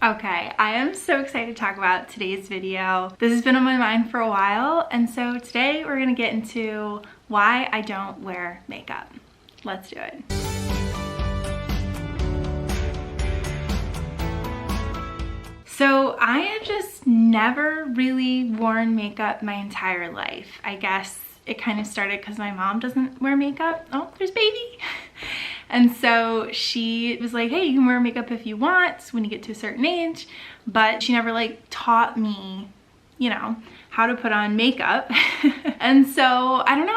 Okay, I am so excited to talk about today's video. This has been on my mind for a while, and so today we're gonna get into why I don't wear makeup. Let's do it. So I have just never really worn makeup my entire life. I guess it kind of started because my mom doesn't wear makeup. Oh, there's baby. And so she was like, hey, you can wear makeup if you want when you get to a certain age, but she never like taught me, you know, how to put on makeup. And so I don't know,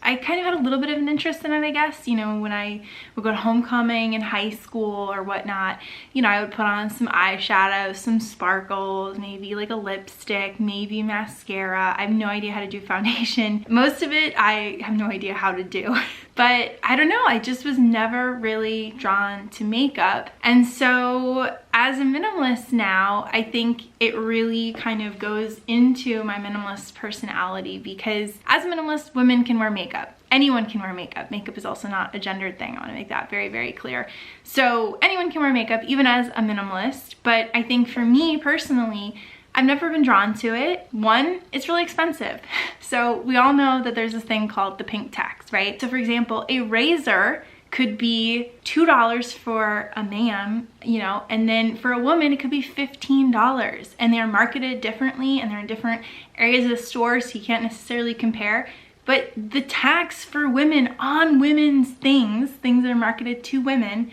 I kind of had a little bit of an interest in it, I guess. You know, when I would go to homecoming in high school or whatnot, you know, I would put on some eyeshadow, some sparkles, maybe like a lipstick, maybe mascara. I have no idea how to do foundation. Most of it I have no idea how to do. But I don't know, I just was never really drawn to makeup. And so as a minimalist now, I think it really kind of goes into my minimalist personality, because as a minimalist, women can wear makeup. Anyone can wear makeup. Makeup is also not a gendered thing. I want to make that very, very clear. So anyone can wear makeup, even as a minimalist. But I think for me personally, I've never been drawn to it. One, it's really expensive. So we all know that there's this thing called the pink tax, right? So for example, a razor could be $2 for a man, you know, and then for a woman, it could be $15. And they're marketed differently and they're in different areas of the store, so you can't necessarily compare. But the tax for women on women's things that are marketed to women,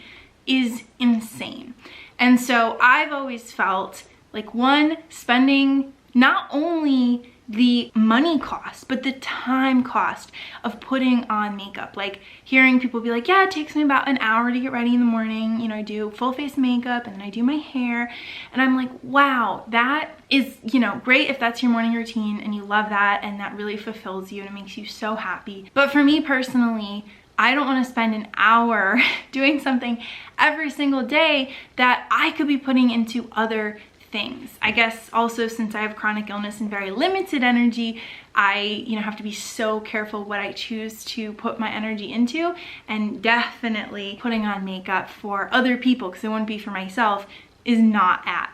is insane. And so I've always felt like, one, spending not only the money cost, but the time cost of putting on makeup. Like hearing people be like, yeah, it takes me about an hour to get ready in the morning. You know, I do full face makeup and then I do my hair. And I'm like, wow, that is, you know, great if that's your morning routine and you love that and that really fulfills you and it makes you so happy. But for me personally, I don't want to spend an hour doing something every single day that I could be putting into other things. I guess also since I have chronic illness and very limited energy, I, you know, have to be so careful what I choose to put my energy into, and definitely putting on makeup for other people, because it wouldn't be for myself, is not at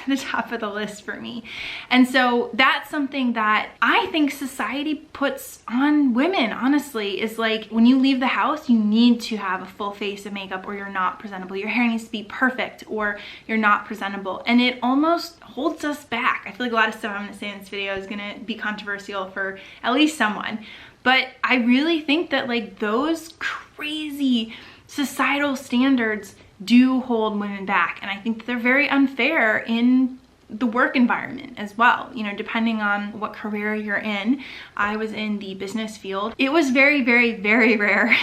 the top of the list for me. And so that's something that I think society puts on women, honestly, is like when you leave the house, you need to have a full face of makeup or you're not presentable. Your hair needs to be perfect or you're not presentable. And it almost holds us back. I feel like a lot of stuff I'm gonna say in this video is gonna be controversial for at least someone. But I really think that like those crazy societal standards do hold women back, and I think that they're very unfair in the work environment as well. You know, depending on what career you're in. I was in the business field. It was very, very, very rare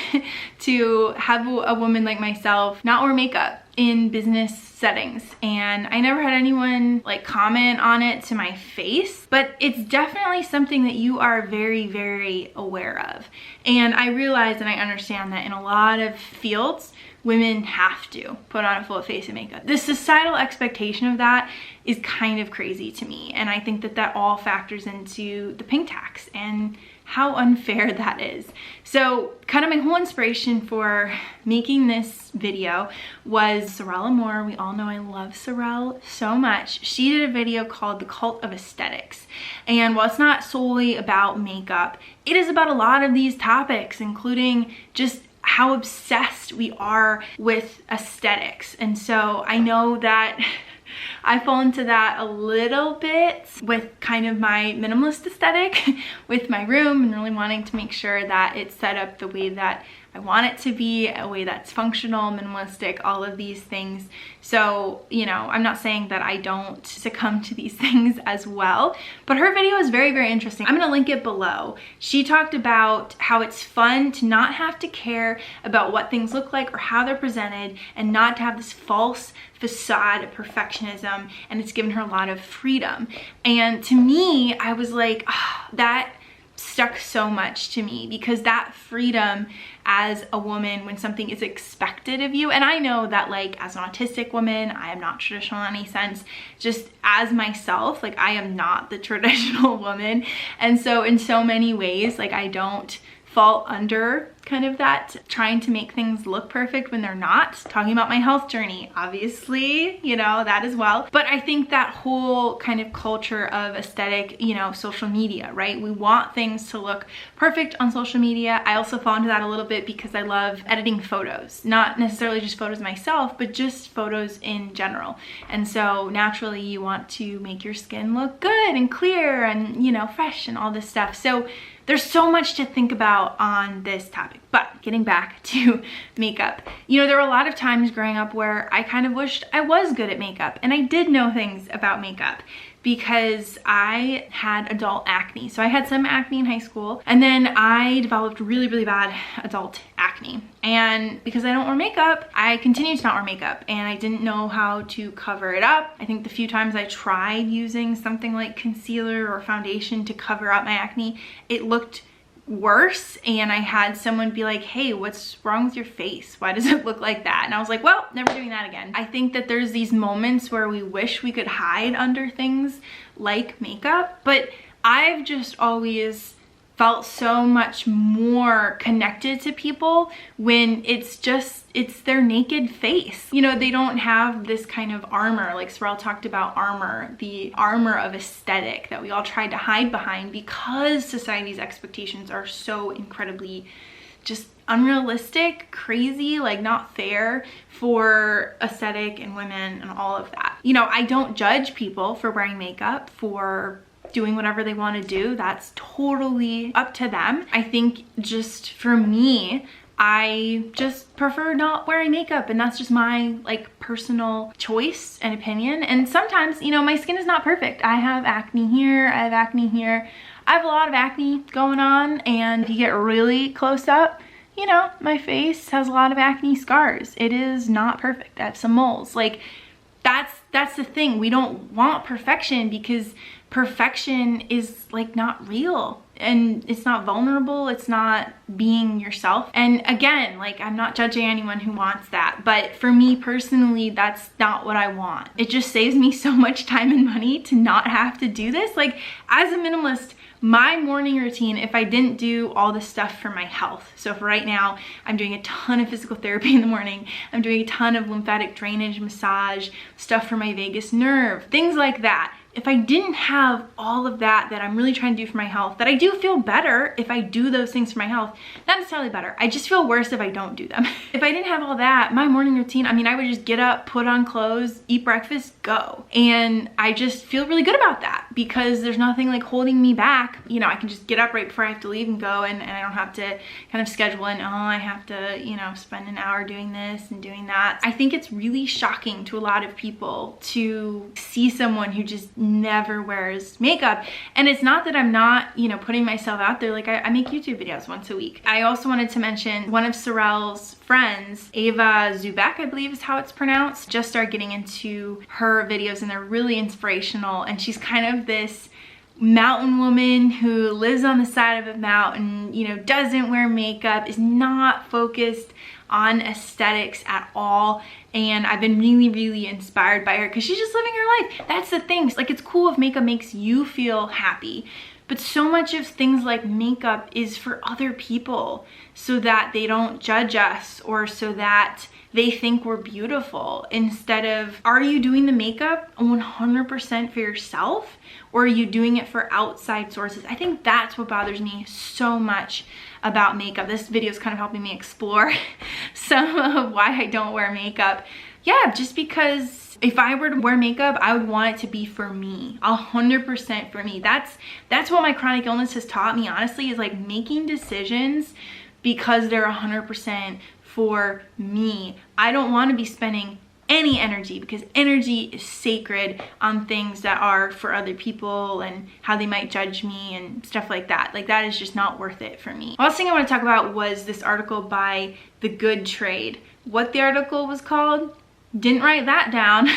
to have a woman like myself not wear makeup in business settings, and I never had anyone like comment on it to my face, but it's definitely something that you are very, very aware of. And I realize and I understand that in a lot of fields, women have to put on a full face of makeup. The societal expectation of that is kind of crazy to me. And I think that that all factors into the pink tax and how unfair that is. So kind of my whole inspiration for making this video was Sorelle Amore. We all know I love Sorelle so much. She did a video called The Cult of Aesthetics. And while it's not solely about makeup, it is about a lot of these topics, including just how obsessed we are with aesthetics. And so I know that I fall into that a little bit with kind of my minimalist aesthetic with my room, and really wanting to make sure that it's set up the way that I want it to be, a way that's functional, minimalistic, all of these things. So, you know, I'm not saying that I don't succumb to these things as well, but her video is very, very interesting. I'm gonna link it below. She talked about how it's fun to not have to care about what things look like or how they're presented, and not to have this false facade of perfectionism, and it's given her a lot of freedom. And to me, I was like, oh, that stuck so much to me, because that freedom as a woman when something is expected of you, and I know that like as an autistic woman, I am not traditional in any sense, just as myself, like I am not the traditional woman. And so in so many ways, like I don't fall under kind of that trying to make things look perfect when they're not. Talking about my health journey, obviously, you know, that as well. But I think that whole kind of culture of aesthetic, you know, social media, right? We want things to look perfect on social media. I also fall into that a little bit because I love editing photos, not necessarily just photos myself, but just photos in general. And so naturally you want to make your skin look good and clear and, you know, fresh and all this stuff. So there's so much to think about on this topic. But getting back to makeup, you know, there were a lot of times growing up where I kind of wished I was good at makeup and I did know things about makeup because I had adult acne. So I had some acne in high school and then I developed really, really bad adult acne. And because I don't wear makeup, I continued to not wear makeup and I didn't know how to cover it up. I think the few times I tried using something like concealer or foundation to cover up my acne, it looked worse, and I had someone be like, hey, what's wrong with your face? Why does it look like that? And I was like, well, never doing that again. I think that there's these moments where we wish we could hide under things like makeup, but I've just always felt so much more connected to people when it's their naked face. You know, they don't have this kind of armor, like Sorelle talked about armor, the armor of aesthetic that we all tried to hide behind because society's expectations are so incredibly just unrealistic, crazy, like not fair for aesthetic and women and all of that. You know, I don't judge people for wearing makeup, for doing whatever they want to do. That's totally up to them. I think just for me, I just prefer not wearing makeup, and that's just my like personal choice and opinion. And sometimes, you know, my skin is not perfect. I have acne here, I have acne here. I have a lot of acne going on, and if you get really close up, you know, my face has a lot of acne scars. It is not perfect. I have some moles. Like that's the thing. We don't want perfection because perfection is like not real and it's not vulnerable. It's not being yourself. And again, like I'm not judging anyone who wants that, but for me personally, that's not what I want. It just saves me so much time and money to not have to do this. Like as a minimalist, my morning routine, if I didn't do all this stuff for my health. So for right now, I'm doing a ton of physical therapy in the morning. I'm doing a ton of lymphatic drainage, massage, stuff for my vagus nerve, things like that. If I didn't have all of that I'm really trying to do for my health, that I do feel better if I do those things for my health, not necessarily better, I just feel worse if I don't do them. If I didn't have all that, my morning routine, I mean, I would just get up, put on clothes, eat breakfast, go. And I just feel really good about that because there's nothing like holding me back. You know, I can just get up right before I have to leave and go, and I don't have to kind of schedule in, oh, I have to, you know, spend an hour doing this and doing that. I think it's really shocking to a lot of people to see someone who just never wears makeup. And it's not that I'm not, you know, putting myself out there. Like I make YouTube videos once a week. I also wanted to mention one of Sorelle's friends, Eva Zu Beck, I believe is how it's pronounced, just started getting into her videos and they're really inspirational. And she's kind of this mountain woman who lives on the side of a mountain, you know, doesn't wear makeup, is not focused on aesthetics at all. And I've been really, really inspired by her because she's just living her life. That's the thing. Like, it's cool if makeup makes you feel happy, but so much of things like makeup is for other people so that they don't judge us or so that they think we're beautiful, instead of, are you doing the makeup 100% for yourself, or are you doing it for outside sources? I think that's what bothers me so much about makeup. This video is kind of helping me explore some of why I don't wear makeup. Yeah, just because if I were to wear makeup, I would want it to be for me, 100% for me. That's what my chronic illness has taught me, honestly, is like making decisions because they're 100% for me. I don't want to be spending any energy, because energy is sacred, on things that are for other people and how they might judge me and stuff like that. Like, that is just not worth it for me. Last thing I want to talk about was this article by The Good Trade. What the article was called, didn't write that down.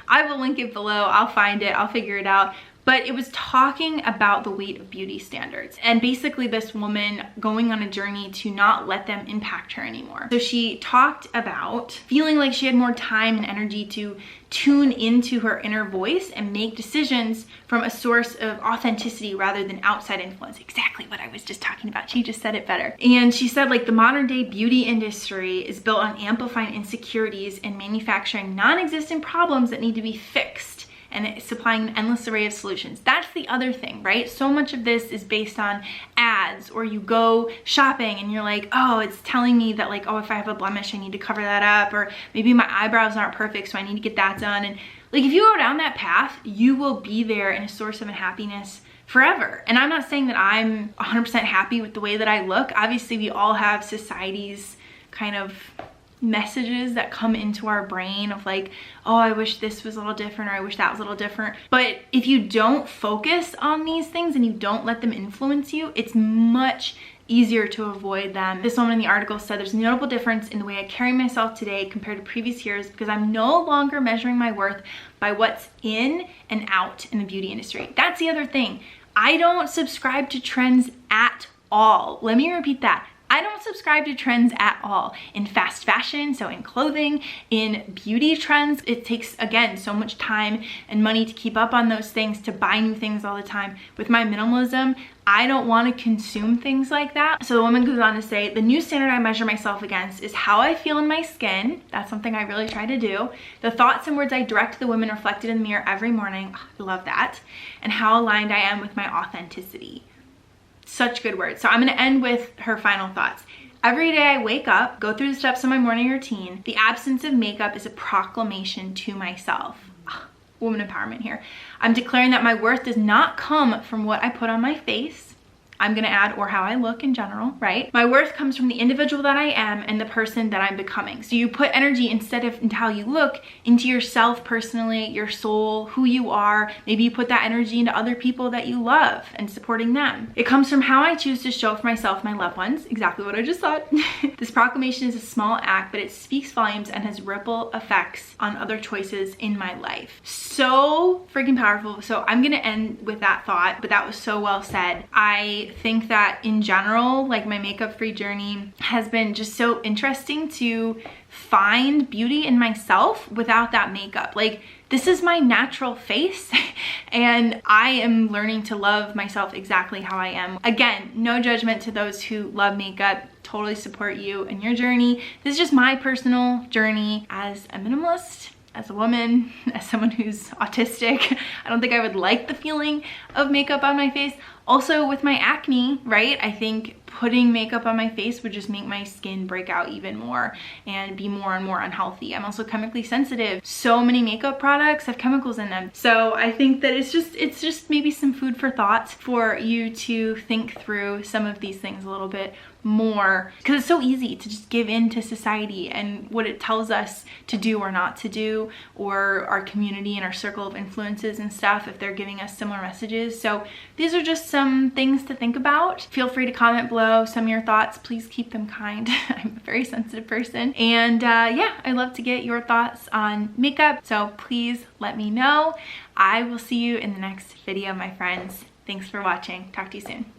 I will link it below. I'll find it, I'll figure it out. but it was talking about the weight of beauty standards and basically this woman going on a journey to not let them impact her anymore. So she talked about feeling like she had more time and energy to tune into her inner voice and make decisions from a source of authenticity rather than outside influence. Exactly what I was just talking about. She just said it better. And she said, like, the modern day beauty industry is built on amplifying insecurities and manufacturing non-existent problems that need to be fixed, and it's supplying an endless array of solutions. That's the other thing, right? So much of this is based on ads, or you go shopping and you're like, oh, it's telling me that, like, oh, if I have a blemish, I need to cover that up, or maybe my eyebrows aren't perfect, so I need to get that done. And like, if you go down that path, you will be there in a source of unhappiness forever. And I'm not saying that I'm 100% happy with the way that I look. Obviously, we all have society's kind of messages that come into our brain of like, oh, I wish this was a little different, or I wish that was a little different. But if you don't focus on these things and you don't let them influence you, it's much easier to avoid them. This woman in the article said, there's a notable difference in the way I carry myself today compared to previous years because I'm no longer measuring my worth by what's in and out in the beauty industry. That's the other thing. I don't subscribe to trends at all. Let me repeat that. I don't subscribe to trends at all. In fast fashion, so in clothing, in beauty trends, it takes, again, so much time and money to keep up on those things, to buy new things all the time. With my minimalism, I don't want to consume things like that. So the woman goes on to say, the new standard I measure myself against is how I feel in my skin. That's something I really try to do. The thoughts and words I direct to the women reflected in the mirror every morning. Oh, I love that. And how aligned I am with my authenticity. Such good words. So I'm going to end with her final thoughts. Every day I wake up, go through the steps of my morning routine. The absence of makeup is a proclamation to myself. Woman empowerment here. I'm declaring that my worth does not come from what I put on my face. I'm gonna add, or how I look in general, right? My worth comes from the individual that I am and the person that I'm becoming. So you put energy, instead of into how you look, into yourself personally, your soul, who you are. Maybe you put that energy into other people that you love and supporting them. It comes from how I choose to show up for myself, my loved ones. Exactly what I just thought. This proclamation is a small act, but it speaks volumes and has ripple effects on other choices in my life. So freaking powerful. So I'm gonna end with that thought, but that was so well said. I think that in general, like, my makeup-free journey has been just so interesting to find beauty in myself without that makeup. Like, this is my natural face and I am learning to love myself exactly how I am. Again, no judgment to those who love makeup. Totally support you in your journey. This is just my personal journey as a minimalist, as a woman, as someone who's autistic. I don't think I would like the feeling of makeup on my face. Also with my acne, right? I think putting makeup on my face would just make my skin break out even more and be more and more unhealthy. I'm also chemically sensitive. So many makeup products have chemicals in them. So I think that it's just maybe some food for thought for you to think through some of these things a little bit more, because it's so easy to just give in to society and what it tells us to do or not to do, or our community and our circle of influences and stuff if they're giving us similar messages. So these are just some things to think about. Feel free to comment below some of your thoughts. Please keep them kind. I'm a very sensitive person, and yeah, I love to get your thoughts on makeup, so please let me know. I will see you in the next video, my friends. Thanks for watching. Talk to you soon.